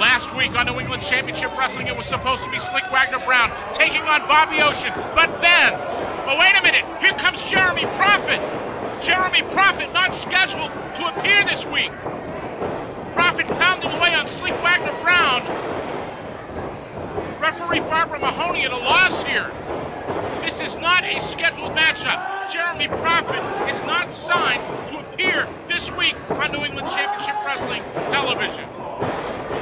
Last week on New England Championship Wrestling, it was supposed to be Slyck Wagner Brown taking on Bobby Ocean. But then, oh, wait a minute, here comes Jeremy Prophet. Jeremy Prophet not scheduled to appear this week. Prophet pounding away on Slyck Wagner Brown. Referee Barbara Mahoney at a loss here. This is not a scheduled matchup. Jeremy Prophet is not signed to appear this week on New England Championship Wrestling Television.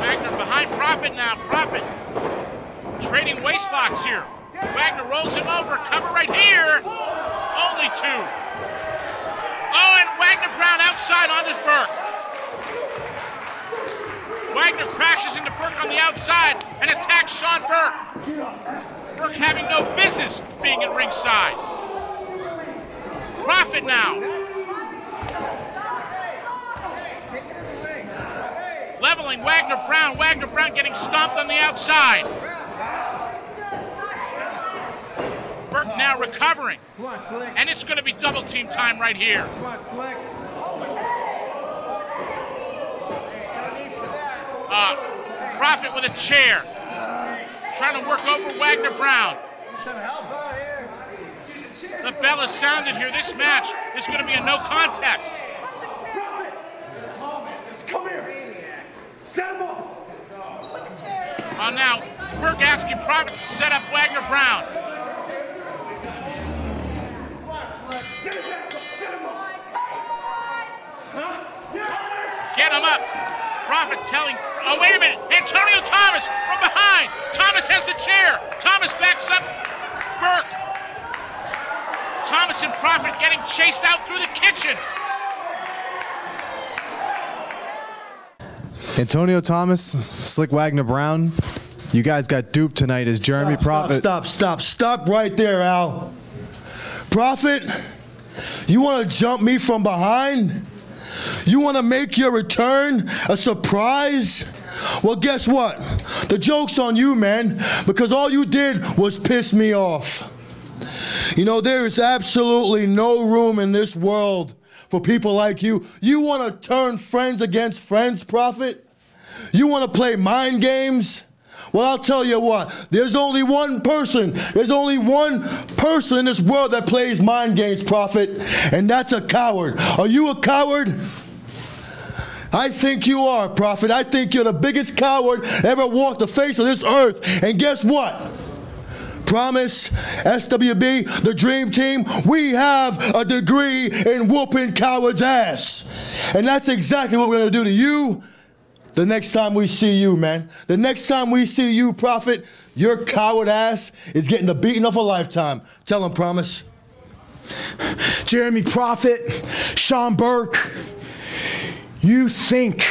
Wagner behind Prophet now. Prophet trading waist locks here. Wagner rolls him over. Cover right here. Only two. Oh, and Wagner Brown outside onto Burke. Wagner crashes into Burke on the outside and attacks Sean Burke. Burke having no business being in ringside. Prophet now. Leveling Wagner Brown. Wagner Brown getting stomped on the outside. Burke now recovering. And it's going to be double team time right here. Prophet with a chair. Trying to work over Wagner Brown. The bell is sounded here. This match is going to be a no contest. Come here. Stand him up. Now, Burke asking Prophet to set up Wagner Brown. Get him up. Prophet telling, oh, wait a minute. Antonio Thomas from behind. Thomas has the chair. Thomas backs up Burke. Thomas and Prophet getting chased out through the kitchen. Antonio Thomas, Slyck Wagner Brown, you guys got duped tonight as Jeremy Prophet. Stop right there, Al. Prophet, you want to jump me from behind? You want to make your return a surprise? Well, guess what? The joke's on you, man, because all you did was piss me off. You know, there is absolutely no room in this world for people like you. You want to turn friends against friends, Prophet? You want to play mind games? Well, I'll tell you what, there's only one person in this world that plays mind games, Prophet, and that's a coward. Are you a coward? I think you are, Prophet. I think you're the biggest coward ever walked the face of this earth. And guess what? Promise, SWB, the Dream Team, we have a degree in whooping cowards' ass. And that's exactly what we're going to do to you the next time we see you, man. The next time we see you, Prophet, your coward ass is getting the beating of a lifetime. Tell him, Promise. Jeremy Prophet, Sean Burke, you think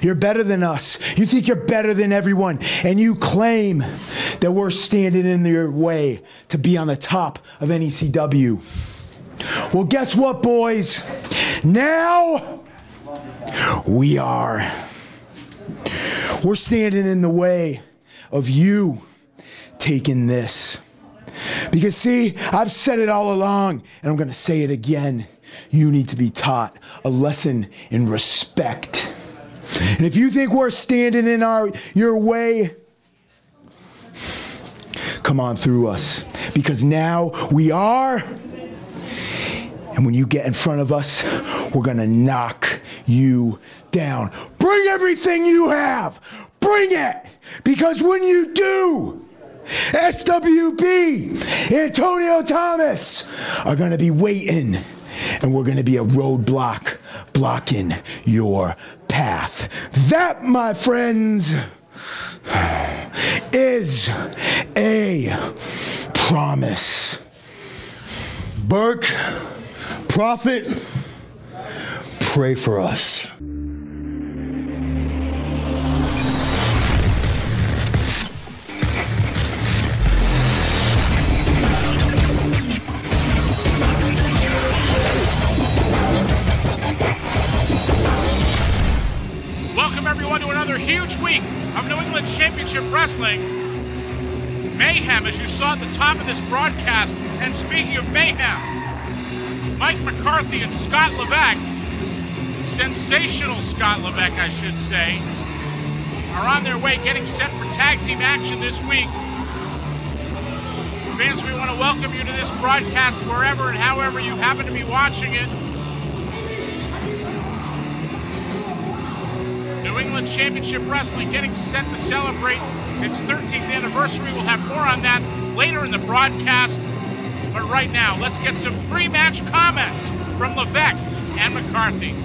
you're better than us. You think you're better than everyone. And you claim that we're standing in your way to be on the top of NECW. Well, guess what, boys? Now we are. We're standing in the way of you taking this. Because see, I've said it all along, and I'm going to say it again. You need to be taught a lesson in respect. And if you think we're standing in your way, come on through us. Because now we are. And when you get in front of us, we're going to knock you down. Bring everything you have. Bring it. Because when you do, SWB, Antonio Thomas are going to be waiting. And we're going to be a roadblock blocking your path. That, my friends, is a promise. Burke, Prophet, pray for us. Welcome everyone to another huge week of New England Championship Wrestling. Mayhem, as you saw at the top of this broadcast. And speaking of mayhem, Mike McCarthy and Scott Levesque, sensational Scott Levesque, I should say, are on their way, getting set for tag team action this week. Fans, we want to welcome you to this broadcast wherever and however you happen to be watching it. New England Championship Wrestling getting set to celebrate its 13th anniversary. We'll have more on that later in the broadcast. But right now, let's get some pre-match comments from Levesque and McCarthy.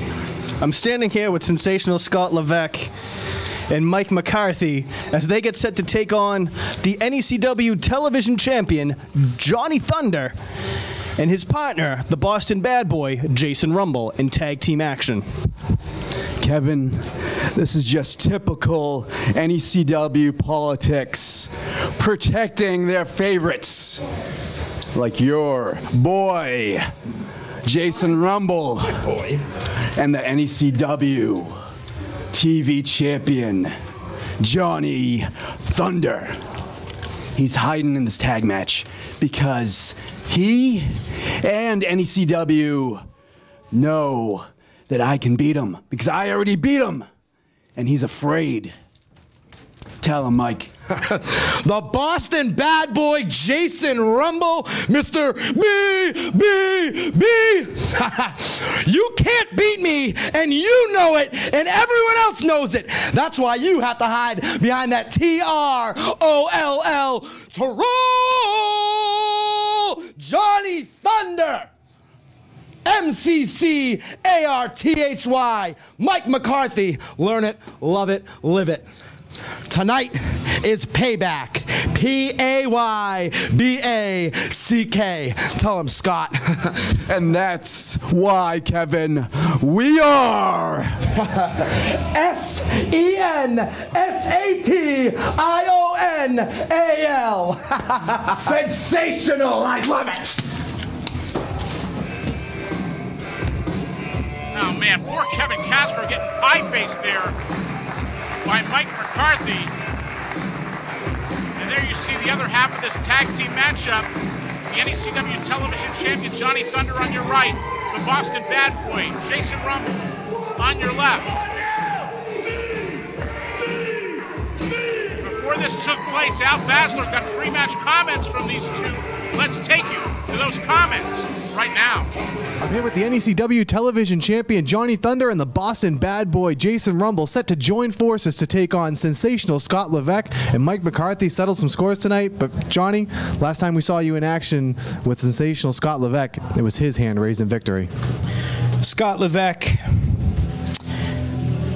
I'm standing here with Sensational Scott Levesque and Mike McCarthy as they get set to take on the NECW Television Champion, Johnny Thunder, and his partner, the Boston Bad Boy, Jason Rumble, in tag team action. Kevin, this is just typical NECW politics, protecting their favorites, like your boy, Jason Rumble, and the NECW TV champion, Johnny Thunder. He's hiding in this tag match because he and NECW know that I can beat him, because I already beat him, and he's afraid. Tell him, Mike. The Boston Bad Boy, Jason Rumble, Mr. B. You can't beat me, and you know it, and everyone else knows it. That's why you have to hide behind that TROLL troll, Johnny Thunder. MCCARTHY, Mike McCarthy. Learn it, love it, live it. Tonight is Payback. Payback. Tell him, Scott. And that's why, Kevin, we are SENSATIONAL. Sensational. I love it. Oh man, poor Kevin Castro getting pie-faced there by Mike McCarthy. And there you see the other half of this tag team matchup. The NECW Television Champion, Johnny Thunder, on your right. The Boston Bad Boy, Jason Rumble, on your left. Before this took place, Al Basler got pre-match comments from these two. Let's take you to those comments right now. I'm here with the NECW Television Champion, Johnny Thunder, and the Boston Bad Boy, Jason Rumble, set to join forces to take on Sensational Scott Levesque and Mike McCarthy. Settled some scores tonight, but Johnny, last time we saw you in action with Sensational Scott Levesque, it was his hand raised in victory. Scott Levesque,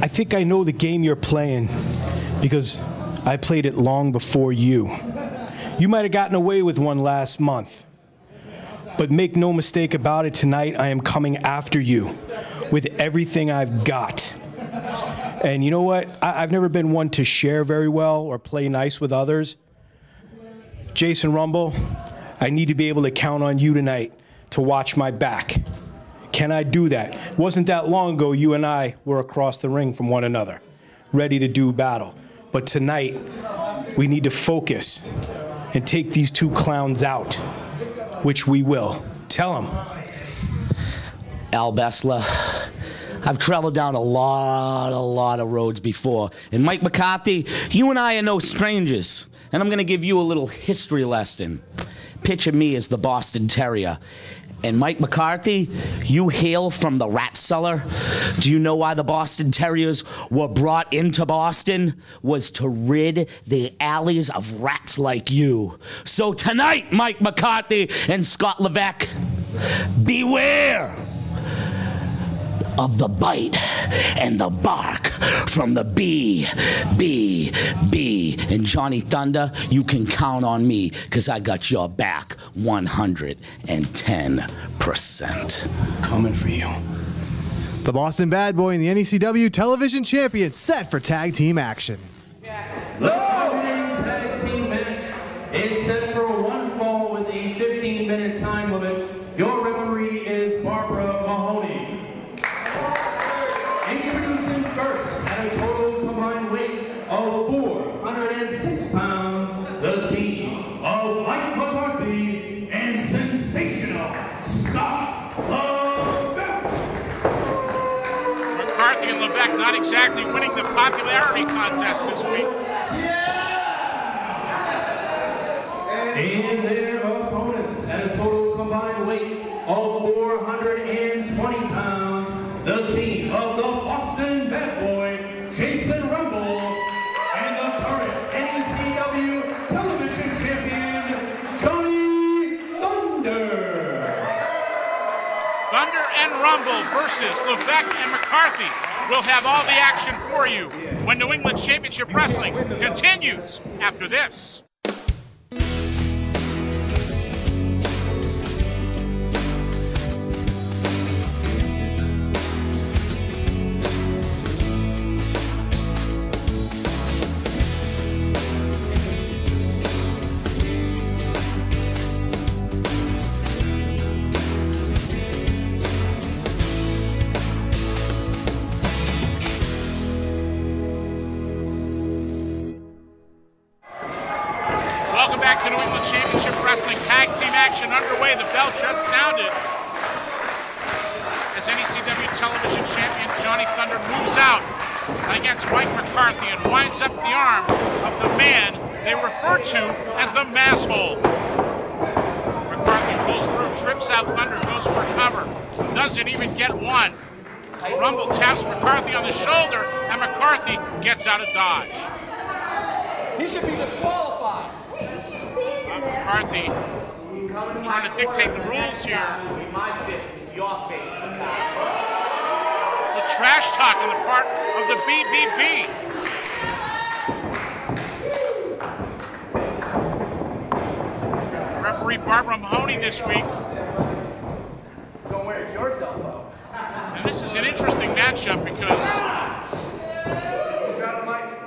I think I know the game you're playing because I played it long before you. You might have gotten away with one last month. But make no mistake about it, tonight I am coming after you with everything I've got. And you know what? I've never been one to share very well or play nice with others. Jason Rumble, I need to be able to count on you tonight to watch my back. Can I do that? It wasn't that long ago you and I were across the ring from one another, ready to do battle. But tonight, we need to focus and take these two clowns out, which we will. Tell them. Al Basler, I've traveled down a lot of roads before. And Mike McCarthy, you and I are no strangers. And I'm going to give you a little history lesson. Picture me as the Boston Terrier. And Mike McCarthy, you hail from the rat cellar. Do you know why the Boston Terriers were brought into Boston? Was to rid the alleys of rats like you. So tonight, Mike McCarthy and Scott Levesque, beware of the bite and the bark from the bee. And Johnny Thunder, you can count on me because I got your back 110%. Coming for you. The Boston Bad Boy and the NECW Television Champion set for tag team action. The opening tag team match is set for one fall with a 15-minute time limit. Your referee is Barbara Mahoney. Introducing first, at a total combined weight of 406 pounds, the team of Mike McCarthy and Sensational Scott Levesque. McCarthy and Levesque not not exactly winning the popularity contest this week. And their opponents at a total combined weight of 420 pounds, the team of the Boston Bad Boy, Jason Rumble, and the current NECW Television Champion, Johnny Thunder. Thunder and Rumble versus Levesque and McCarthy. We'll have all the action for you when New England Championship Wrestling continues after this. Welcome back to New England Championship Wrestling Tag Team action underway. The bell just sounded as NECW Television Champion Johnny Thunder moves out against Mike McCarthy and winds up the arm of the man they refer to as the Masshole. McCarthy pulls through, trips out Thunder, goes for cover, doesn't even get one. Rumble taps McCarthy on the shoulder, and McCarthy gets out of dodge. He should be disqualified. McCarthy trying to dictate the rules here. My fist, your face. The trash talk on the part of the BBB. Referee Barbara Mahoney this week. Don't wear it yourself, though. And this is an interesting matchup because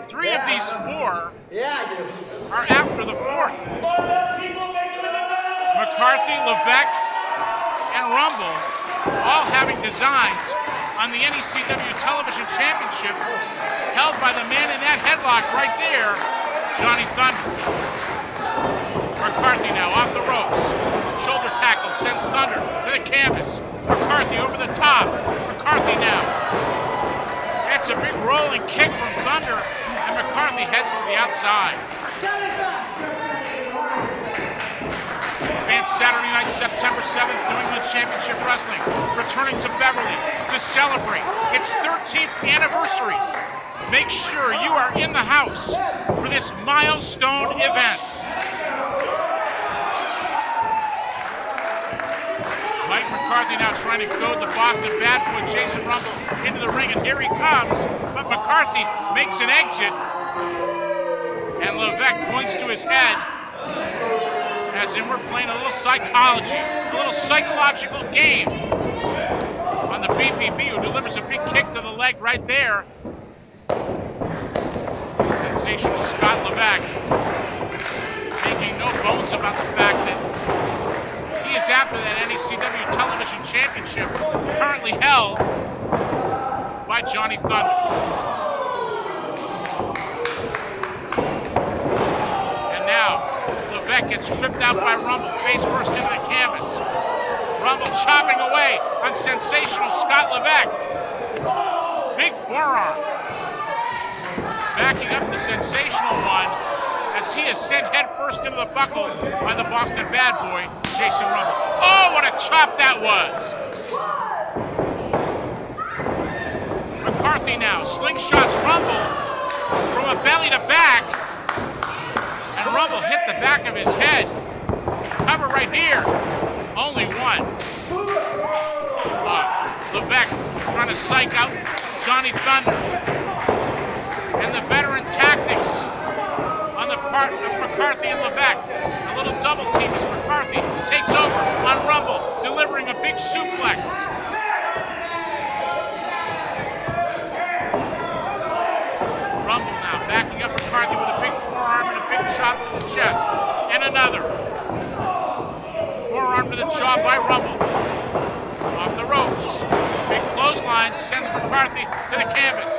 3 of these 4 are after the 4th. McCarthy, Levesque, and Rumble all having designs on the NECW Television Championship held by the man in that headlock right there, Johnny Thunder. McCarthy now off the ropes. Shoulder tackle sends Thunder to the canvas. McCarthy over the top. McCarthy now. That's a big rolling kick from Thunder, and McCarthy heads to the outside. Fans Saturday night, September 7th, New England Championship Wrestling, returning to Beverly to celebrate its 13th anniversary. Make sure you are in the house for this milestone event. Mike McCarthy now trying to goad the Boston Bad Boy Jason Rumble into the ring, and here he comes, but McCarthy makes an exit, and Levesque points to his head, as in we're playing a little psychology, a little psychological game on the BBB, who delivers a big kick to the leg right there. Sensational Scott Levesque making no bones about the fact that he is after that NECW Television Championship, currently held by Johnny Thunder. And now, Levesque gets tripped out by Rumble, face first into the canvas. Rumble chopping away on Sensational Scott Levesque. Big forearm. Backing up the Sensational one, as he is sent head first into the buckle by the Boston Bad Boy, Jason Rumble. Oh, what a chop that was! McCarthy now slingshots Rumble from a belly to back, and Rumble hit the back of his head. Cover right here. Only one. Levesque trying to psych out Johnny Thunder. And the veteran tactics on the part of McCarthy and Levesque. A little double team as McCarthy takes over on Rumble, delivering a big suplex. Rumble now backing up McCarthy with a big forearm and a big shot to the chest. And another. Forearm to the jaw by Rumble. Off the ropes. Big clothesline sends McCarthy to the canvas.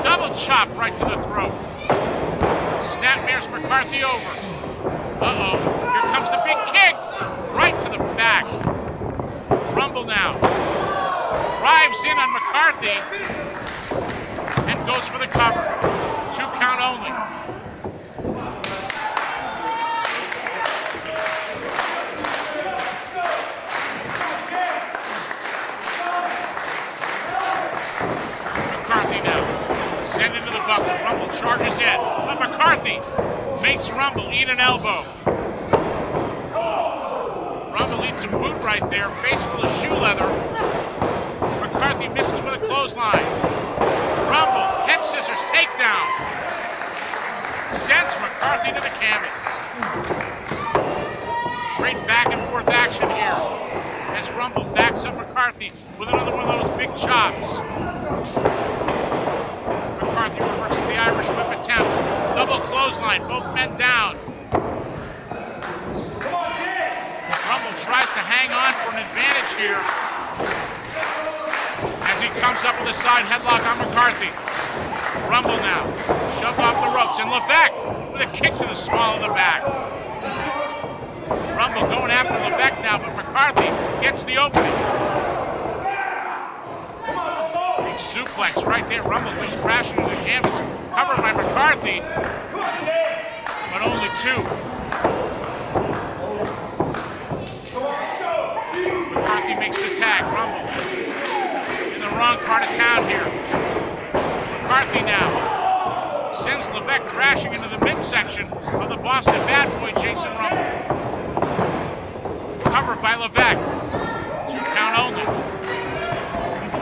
Double chop right to the throat. Snapmares McCarthy over. Uh-oh. Here comes the big kick. Right to the back. Rumble now. drives in on McCarthy and goes for the cover. 2 count only. McCarthy now. Send into the buckle. Rumble charges in. But McCarthy makes Rumble eat an elbow. Rumble eats a boot right there. Face full of shoe leather. McCarthy misses with a clothesline. Rumble, head scissors, takedown. Sends McCarthy to the canvas. Great back and forth action here as Rumble backs up McCarthy with another one of those big chops. McCarthy reverses the Irish whip attempt. Double clothesline, both men down. Rumble tries to hang on for an advantage here as he comes up with a side headlock on McCarthy. Rumble now, shoved off the ropes, and Levesque with a kick to the small of the back. Rumble going after Levesque now, but McCarthy gets the opening. Big suplex right there. Rumble goes crashing into the canvas, covered by McCarthy, but only 2. McCarthy makes the tag. Rumble in the wrong part of town here. McCarthy now sends Levesque crashing into the midsection of the Boston Bad Boy, Jason Rumble. Covered by Levesque. 2 count only.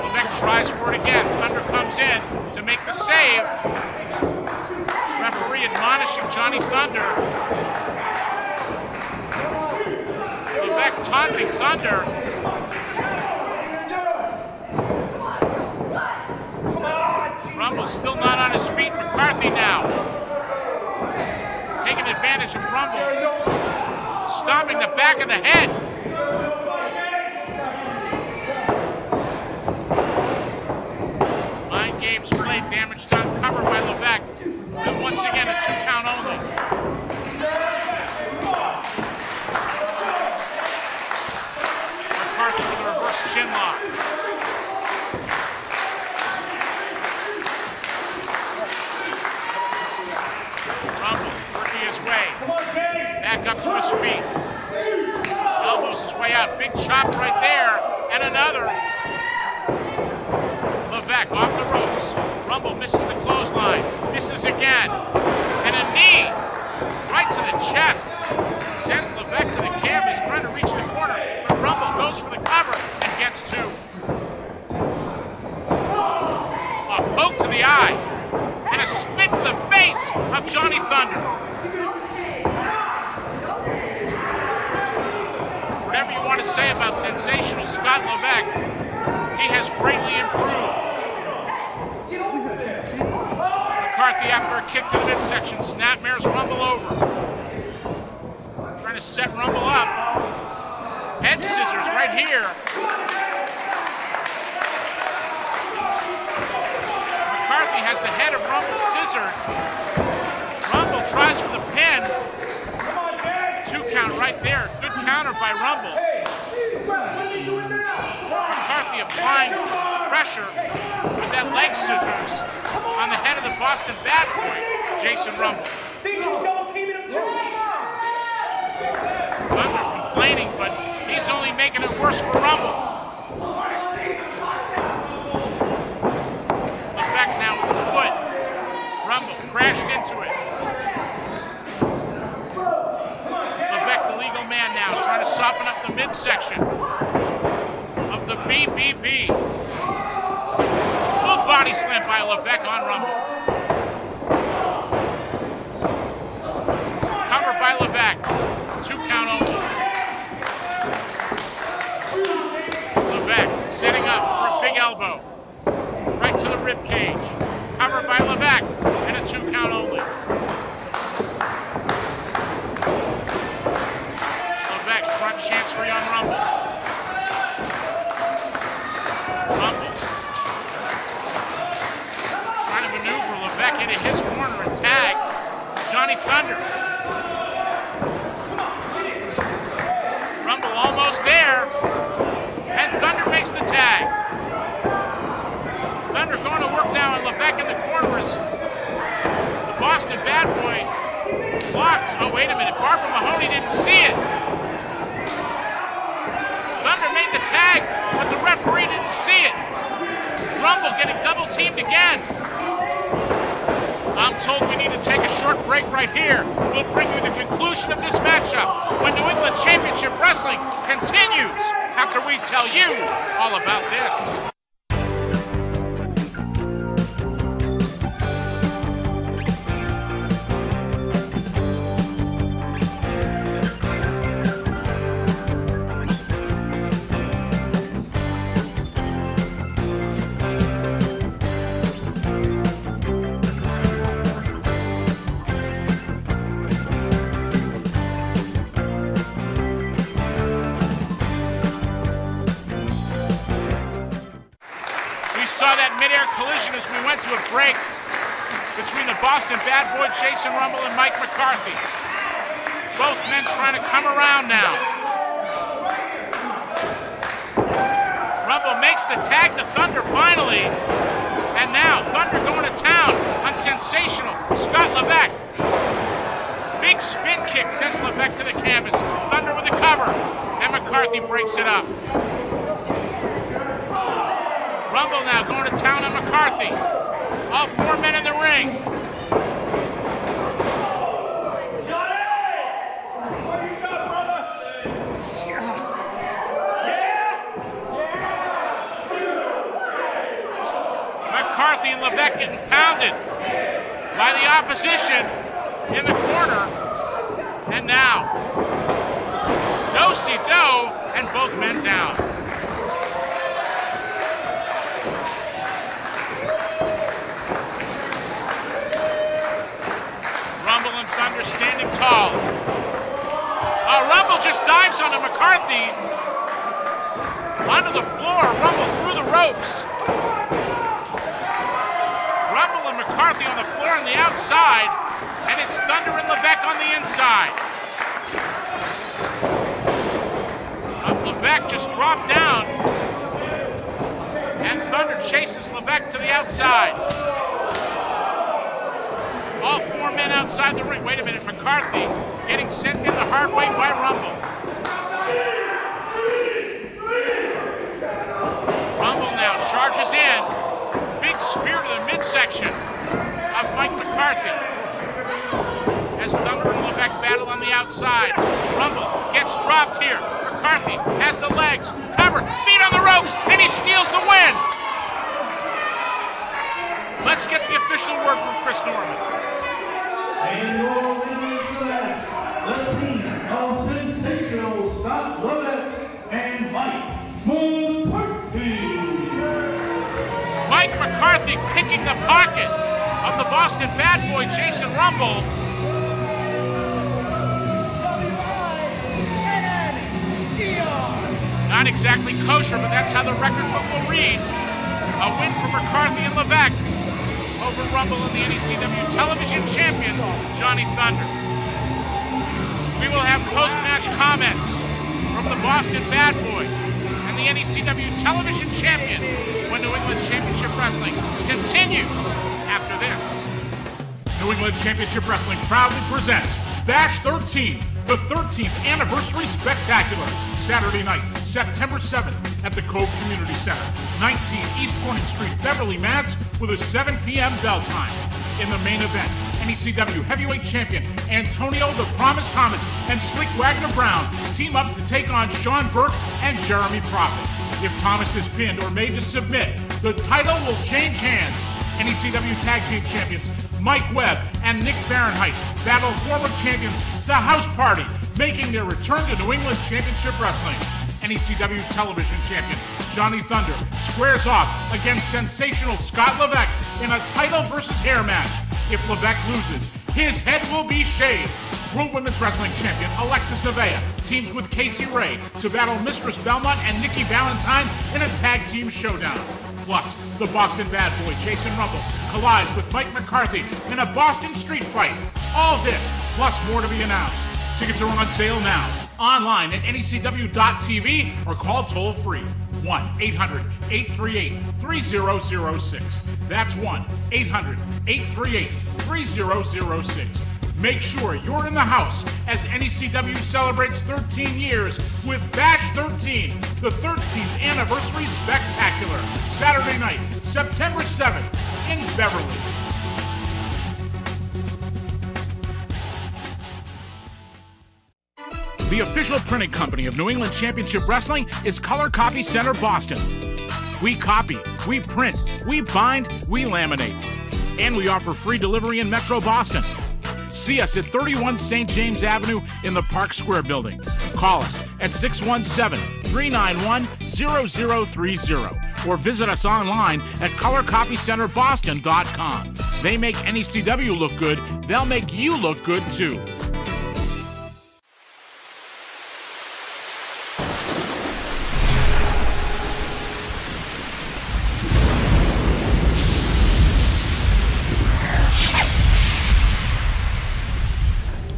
Levesque tries for it again. Thunder comes in to make the save. Referee admonishing Johnny Thunder. Levesque taunting Thunder. Rumble's still not on his feet. McCarthy now taking advantage of Rumble. Stomping the back of the head. Mind games played, damage done, covered by Levesque. And once again, a 2 count only. McCarthy with a reverse chin lock. Rumble working his way. Back up to his feet. Elbows his way out. Big chop right there. And another. Levesque off the ropes. Rumble misses the clothesline. Misses again. And a knee right to the chest. Sends Levesque to the canvas, trying to reach the corner. But Rumble goes for the cover and gets 2. A poke to the eye. And a spit to the face of Johnny Thunder. Whatever you want to say about Sensational Scott Levesque, he has greatly improved. McCarthy after a kick to the midsection, snapmares Rumble over. Trying to set Rumble up. Head scissors right here. McCarthy has the head of Rumble scissored. Rumble tries for the pin. 2 count right there. Good counter by Rumble. McCarthy applying pressure with that leg scissors on the head of the Boston Bad Boy, Jason Rumble. Thunder complaining, but he's only making it worse for Rumble. Levesque now with the foot. Rumble crashed into it. Levesque, the legal man now, trying to soften up the midsection of the BBB. Full body slam by Levesque on Rumble. Covered by Levesque. 2 count only. Levesque setting up for a big elbow. Right to the rib cage. Covered by Levesque and a 2 count only. Levesque front chancery on Rumble. Rumble trying to maneuver Levesque into his corner and tag Johnny Thunder. Rumble almost there, and Thunder makes the tag. Levesque in the corner is the Boston Bad Boy. Blocked. Oh, wait a minute. Barbara Mahoney didn't see it. Thunder made the tag, but the referee didn't see it. Rumble getting double teamed again. I'm told we need to take a short break right here. We'll bring you the conclusion of this matchup when New England Championship Wrestling continues after we tell you all about this. Collision as we went to a break between the Boston Bad Boy, Jason Rumble, and Mike McCarthy. Both men trying to come around now. Rumble makes the tag to Thunder finally. And now Thunder going to town on Sensational Scott Levesque. Big spin kick sends Levesque to the canvas. Thunder with the cover. And McCarthy breaks it up. Rumble now going to town on McCarthy. All four men in the ring. Johnny! What do you got, brother? McCarthy and Levesque getting pounded by the opposition in the corner. And now, do-si-do, and both men down. Rumble and Thunder standing tall. Rumble just dives onto McCarthy. Onto the floor, Rumble through the ropes. Rumble and McCarthy on the floor on the outside, and it's Thunder and Levesque on the inside. Levesque just dropped down, and Thunder chases Levesque to the outside. All four men outside the ring. Wait a minute, McCarthy getting sent in the hard way by Rumble. Rumble now charges in. Big spear to the midsection of Mike McCarthy. As Thunder and Levesque battle on the outside. Rumble gets dropped here. McCarthy has the legs. Cover, feet on the ropes, and he steals the win. Let's get the official word from Chris Norman. And your winners for that, the team of Sensational Scott Levesque and Mike McCarthy. Mike McCarthy picking the pocket of the Boston Bad Boy, Jason Rumble. Not exactly kosher, but that's how the record book will read. A win for McCarthy and Levesque over Rumble and the NECW Television Champion, Johnny Thunder. We will have post-match comments from the Boston Bad Boy and the NECW Television Champion when New England Championship Wrestling continues after this. New England Championship Wrestling proudly presents Bash 13, the 13th Anniversary Spectacular, Saturday night, September 7th at the Cove Community Center, 19 East Corning Street, Beverly, Mass, with a 7 p.m. bell time. In the main event, NECW Heavyweight Champion Antonio the Promise Thomas and Slyck Wagner Brown team up to take on Sean Burke and Jeremy Prophet. If Thomas is pinned or made to submit, the title will change hands. NECW Tag Team Champions Mike Webb and Nick Fahrenheit battle former champions The House Party, making their return to New England Championship Wrestling. NECW Television Champion Johnny Thunder squares off against Sensational Scott Levesque in a title versus hair match. If Levesque loses, his head will be shaved. World Women's Wrestling Champion Alexis Nevaeh teams with Casey Ray to battle Mistress Belmont and Nikki Valentine in a tag team showdown. Plus, the Boston Bad Boy, Jason Rumble, collides with Mike McCarthy in a Boston street fight. All this, plus more to be announced. Tickets are on sale now. online at NECW.TV or call toll-free 1-800-838-3006. That's 1-800-838-3006. Make sure you're in the house as NECW celebrates 13 years with Bash 13, the 13th Anniversary Spectacular, Saturday night, September 7th in Beverly. The official printing company of New England Championship Wrestling is Color Copy Center Boston. We copy, we print, we bind, we laminate. And we offer free delivery in Metro Boston. See us at 31 St. James Avenue in the Park Square building. Call us at 617-391-0030 or visit us online at colorcopycenterboston.com. They make NECW look good, they'll make you look good too.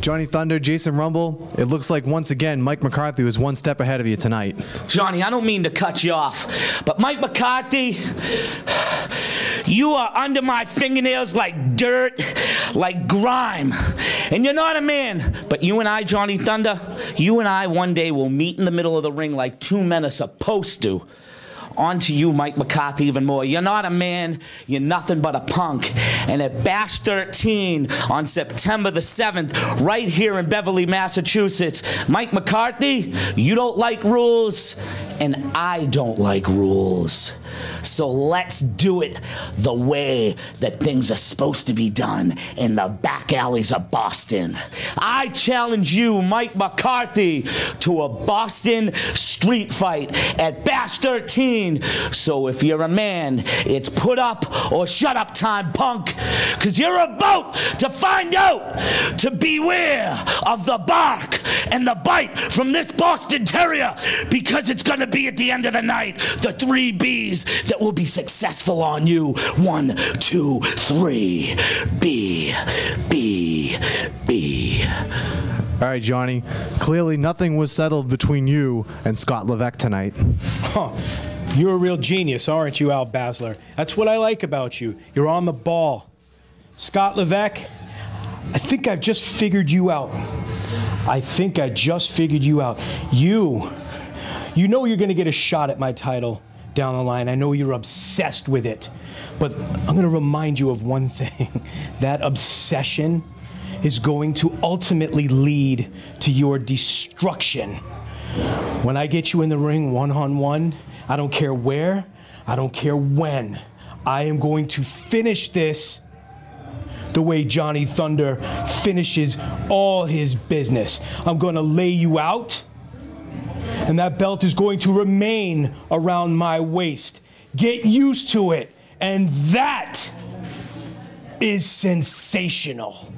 Johnny Thunder, Jason Rumble, it looks like once again Mike McCarthy was one step ahead of you tonight. Johnny, I don't mean to cut you off, but Mike McCarthy, you are under my fingernails like dirt, like grime. And you're not a man. But you and I, Johnny Thunder, you and I one day will meet in the middle of the ring like two men are supposed to. On to you, Mike McCarthy, even more. You're not a man, you're nothing but a punk. And at Bash 13 on September the 7th, right here in Beverly, Massachusetts, Mike McCarthy, you don't like rules, and I don't like rules. So let's do it the way that things are supposed to be done in the back alleys of Boston. I challenge you, Mike McCarthy, to a Boston street fight at Bash 13. So if you're a man, it's put up or shut up time, punk. Because you're about to find out to beware of the bark and the bite from this Boston Terrier, because it's going to be at the end of the night the 3 B's that will be successful on you. 1, 2, 3. B, B, B. All right, Johnny. Clearly nothing was settled between you and Scott Levesque tonight. Huh. You're a real genius, aren't you, Al Basler? That's what I like about you. You're on the ball. Scott Levesque, I think I've just figured you out. You know you're going to get a shot at my title down the line. I know you're obsessed with it. But I'm going to remind you of one thing. That obsession is going to ultimately lead to your destruction. When I get you in the ring one-on-one, I don't care where, I don't care when, I am going to finish this the way Johnny Thunder finishes all his business. I'm going to lay you out, and that belt is going to remain around my waist. Get used to it, and that is sensational.